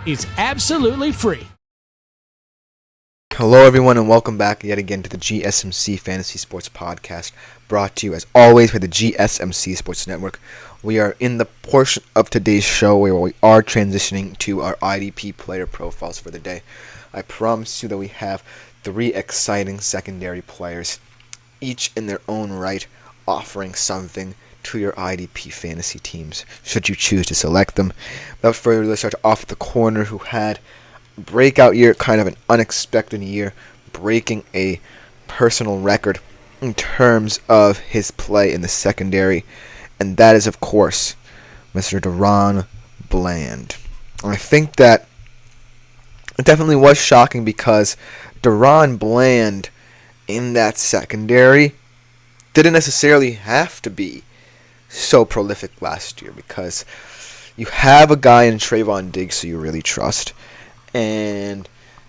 is absolutely free. Hello everyone and welcome back yet again to the GSMC Fantasy Sports Podcast, brought to you as always by the GSMC Sports Network. We are in the portion of today's show where we are transitioning to our IDP player profiles for the day. I promise you that we have 3 exciting secondary players, each in their own right, offering something to your IDP fantasy teams, should you choose to select them. Without further ado, let's start off with the corner who had a breakout year, kind of an unexpected year, breaking a personal record in terms of his play in the secondary, and that is, of course, Mr. Daron Bland. And I think that it definitely was shocking because Daron Bland in that secondary didn't necessarily have to be so prolific last year, because you have a guy in Trayvon Diggs who you really trust, and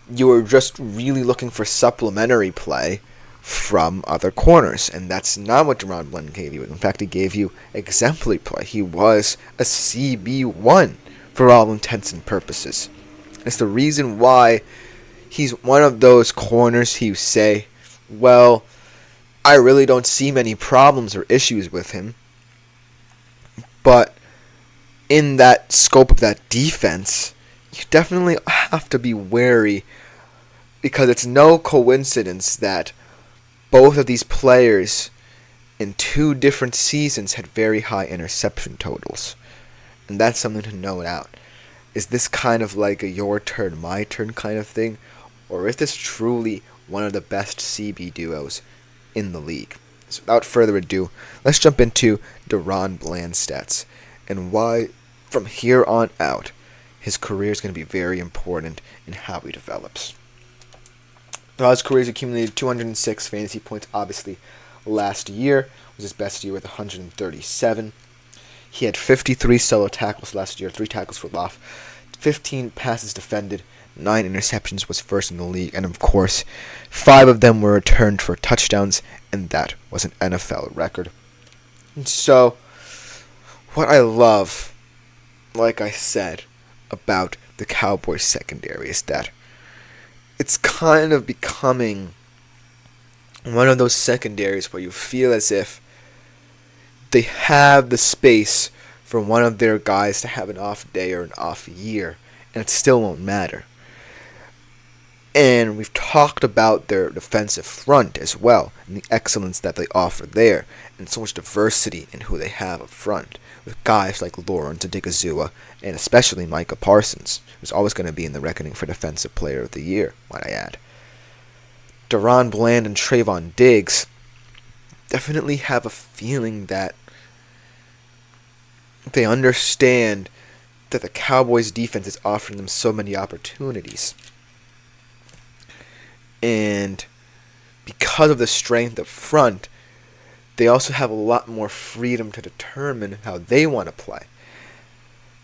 you were just really looking for supplementary play from other corners, and that's not what Daron Bland gave you. In fact, he gave you exemplary play. He was a CB1 for all intents and purposes. It's the reason why he's one of those corners who say, well, I really don't see many problems or issues with him, but in that scope of that defense, you definitely have to be wary, because it's no coincidence that both of these players in 2 different seasons had very high interception totals. And that's something to note out. Is this kind of like a your turn, my turn kind of thing? Or is this truly one of the best CB duos in the league? So without further ado, let's jump into Daron Bland's stats and why from here on out his career is going to be very important in how he develops. Throughout his career, he's accumulated 206 fantasy points. Obviously, last year was his best year with 137. He had 53 solo tackles last year, 3 tackles for loss, 15 passes defended, 9 interceptions, was first in the league, and of course, 5 of them were returned for touchdowns, and that was an NFL record. And so, what I love, like I said, about the Cowboys secondary is that it's kind of becoming one of those secondaries where you feel as if they have the space for one of their guys to have an off day or an off year, and it still won't matter. And we've talked about their defensive front as well, and the excellence that they offer there, and so much diversity in who they have up front, with guys like Lawrence Adigazua, and especially Micah Parsons, who's always going to be in the reckoning for Defensive Player of the Year, might I add. Daron Bland and Trayvon Diggs definitely have a feeling that they understand that the Cowboys defense is offering them so many opportunities. And because of the strength up front, they also have a lot more freedom to determine how they want to play.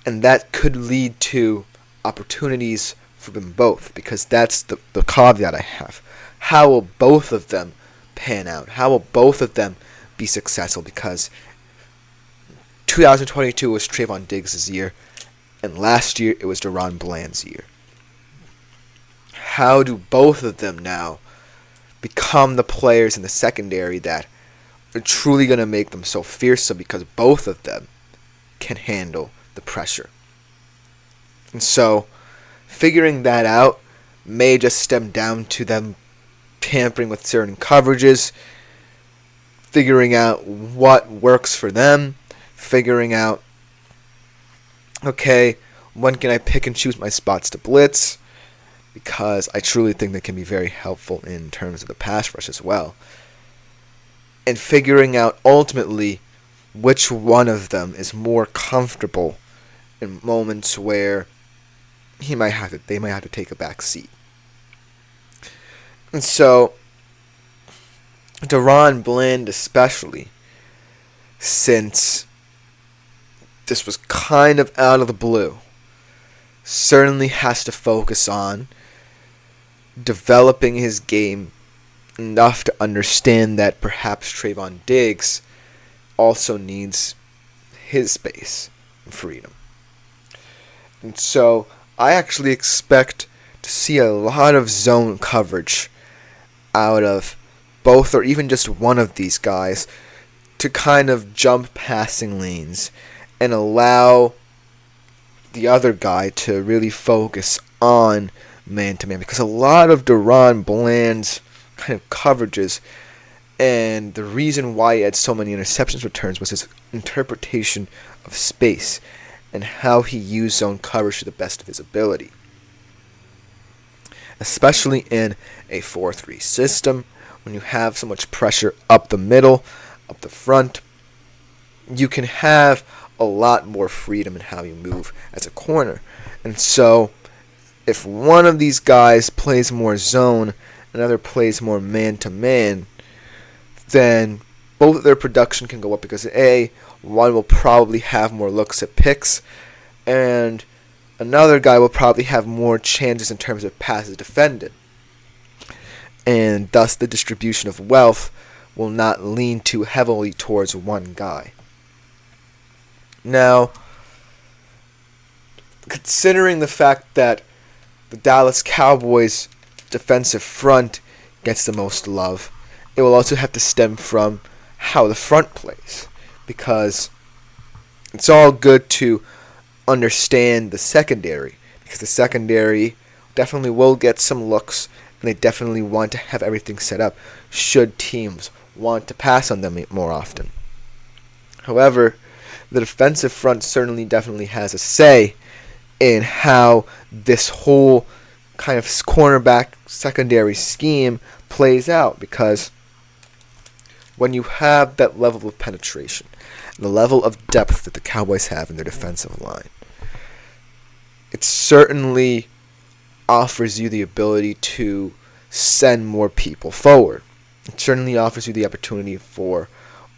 And that could lead to opportunities for them both, because that's the caveat I have. How will both of them pan out? How will both of them be successful? Because 2022 was Trayvon Diggs' year, and last year it was Daron Bland's year. How do both of them now become the players in the secondary that are truly going to make them so fearsome, because both of them can handle the pressure? And so, figuring that out may just stem down to them tampering with certain coverages, figuring out what works for them, figuring out, okay, when can I pick and choose my spots to blitz, because I truly think that can be very helpful in terms of the pass rush as well. And figuring out ultimately which one of them is more comfortable in moments where they might have to take a back seat. And so, Daron Bland especially, since this was kind of out of the blue, certainly has to focus on developing his game enough to understand that perhaps Trayvon Diggs also needs his space and freedom. And so I actually expect to see a lot of zone coverage out of both or even just one of these guys to kind of jump passing lanes and allow the other guy to really focus on man-to-man, because a lot of Daron Bland's kind of coverages and the reason why he had so many interceptions returns was his interpretation of space and how he used zone coverage to the best of his ability. Especially in a 4-3 system, when you have so much pressure up the middle, up the front, you can have a lot more freedom in how you move as a corner. And so, if one of these guys plays more zone, another plays more man-to-man, then both of their production can go up because A, one will probably have more looks at picks, and another guy will probably have more chances in terms of passes defended. And thus the distribution of wealth will not lean too heavily towards one guy. Now, considering the fact that the Dallas Cowboys defensive front gets the most love, it will also have to stem from how the front plays, because it's all good to understand the secondary, because the secondary definitely will get some looks, and they definitely want to have everything set up should teams want to pass on them more often. However, the defensive front certainly definitely has a say in how this whole kind of cornerback secondary scheme plays out, because when you have that level of penetration, the level of depth that the Cowboys have in their defensive line, it certainly offers you the ability to send more people forward. It certainly offers you the opportunity for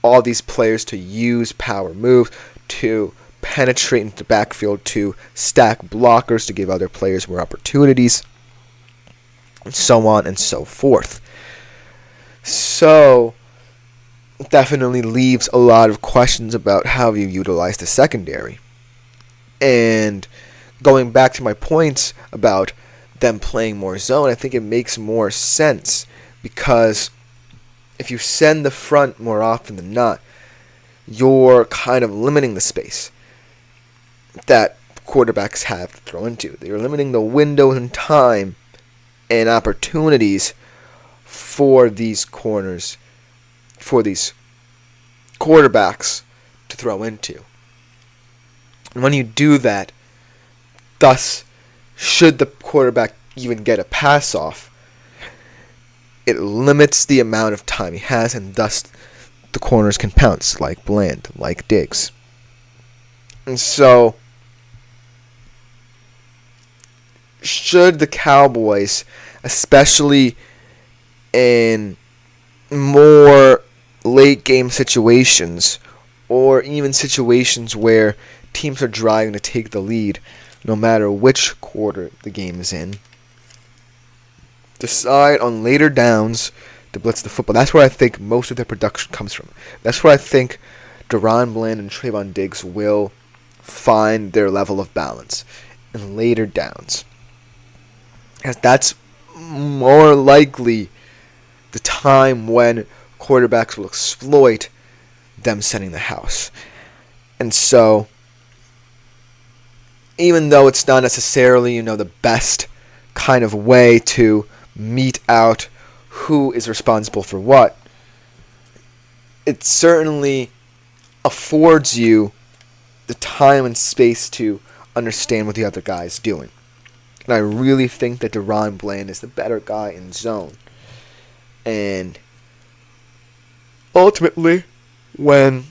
all these players to use power moves, to penetrate into the backfield, to stack blockers, to give other players more opportunities, and so on and so forth. So, it definitely leaves a lot of questions about how you utilize the secondary. And going back to my points about them playing more zone, I think it makes more sense, because if you send the front more often than not, you're kind of limiting the space that quarterbacks have to throw into. You're limiting the window in time and opportunities for these corners, for these quarterbacks to throw into. And when you do that, thus, should the quarterback even get a pass off, it limits the amount of time he has, and thus the corners can pounce, like Bland, like Diggs. And so, should the Cowboys, especially in more late game situations, or even situations where teams are driving to take the lead, no matter which quarter the game is in, decide on later downs to blitz the football. That's where I think most of their production comes from. That's where I think Daron Bland and Trayvon Diggs will find their level of balance in later downs. Because that's more likely the time when quarterbacks will exploit them setting the house. And so, even though it's not necessarily, the best kind of way to mete out who is responsible for what, it certainly affords you the time and space to understand what the other guy is doing. And I really think that Daron Bland is the better guy in zone. And ultimately, when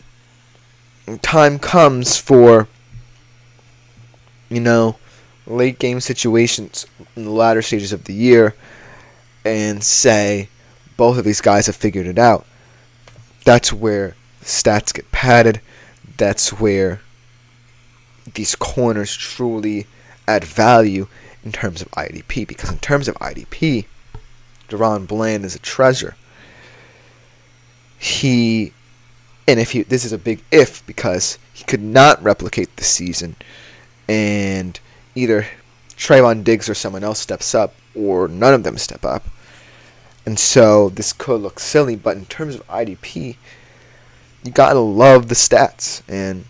time comes for, late game situations in the latter stages of the year, and say both of these guys have figured it out, that's where stats get padded. That's where these corners truly add value in terms of IDP. Because in terms of IDP, Daron Bland is a treasure. This is a big if, because he could not replicate this season and either Trayvon Diggs or someone else steps up, or none of them step up. And so this could look silly, but in terms of IDP, you gotta love the stats. And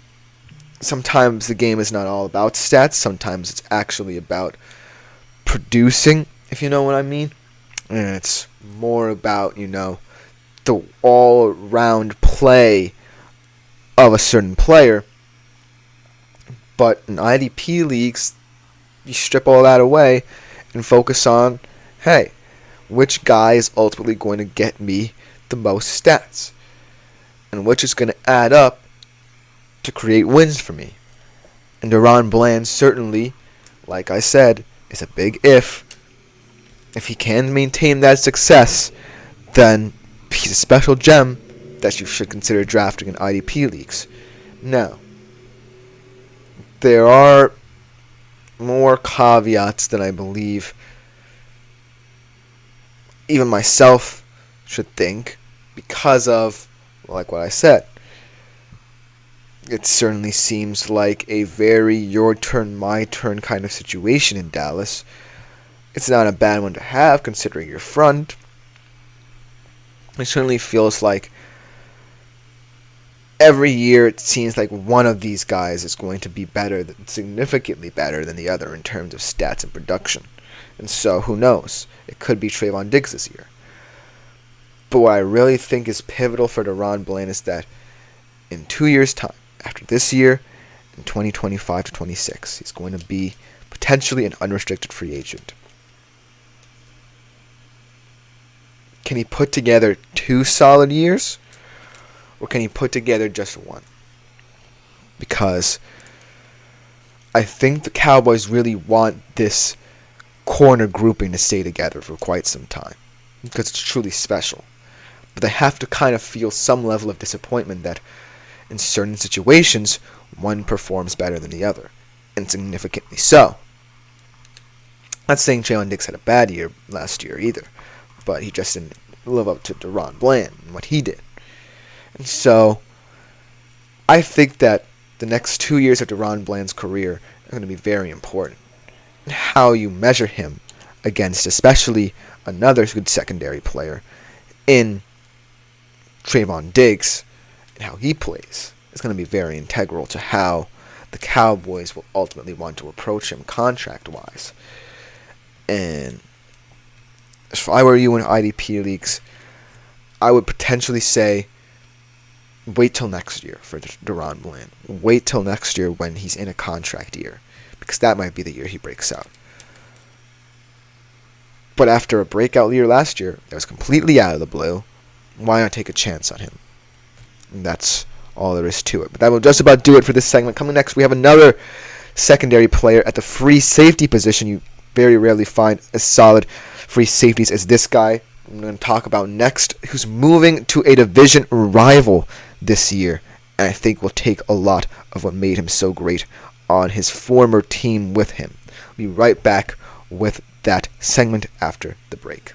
sometimes the game is not all about stats. Sometimes it's actually about producing, if you know what I mean. And it's more about, the all-round play of a certain player. But in IDP leagues, you strip all that away and focus on, hey, which guy is ultimately going to get me the most stats? And which is going to add up to create wins for me. And Daron Bland certainly, like I said, is a big if. If he can maintain that success, then he's a special gem that you should consider drafting in IDP leagues. Now, there are more caveats than I believe even myself should think, because of, like what I said, it certainly seems like a very your turn, my turn kind of situation in Dallas. It's not a bad one to have, considering your front. It certainly feels like every year it seems like one of these guys is going to be significantly better than the other in terms of stats and production. And so, who knows? It could be Trayvon Diggs this year. But what I really think is pivotal for Daron Bland is that in 2 years' time, after this year, in 2025 to 26, he's going to be potentially an unrestricted free agent. Can he put together 2 solid years? Or can he put together just one? Because I think the Cowboys really want this corner grouping to stay together for quite some time. Because it's truly special. But they have to kind of feel some level of disappointment that in certain situations, one performs better than the other. And significantly so. Not saying Trayvon Diggs had a bad year last year either. But he just didn't live up to Daron Bland and what he did. And so, I think that the next 2 years of Daron Bland's career are going to be very important. And how you measure him against especially another good secondary player in Trayvon Diggs and how he plays is going to be very integral to how the Cowboys will ultimately want to approach him contract-wise. And if I were you in IDP leagues, I would potentially say wait till next year for Daron Bland. Wait till next year when he's in a contract year, because that might be the year he breaks out. But after a breakout year last year that was completely out of the blue, why not take a chance on him? And that's all there is to it. But that will just about do it for this segment. Coming next, we have another secondary player at the free safety position. You very rarely find as solid free safeties as this guy I'm going to talk about next, who's moving to a division rival this year, and I think will take a lot of what made him so great on his former team with him. We'll be right back with that segment after the break.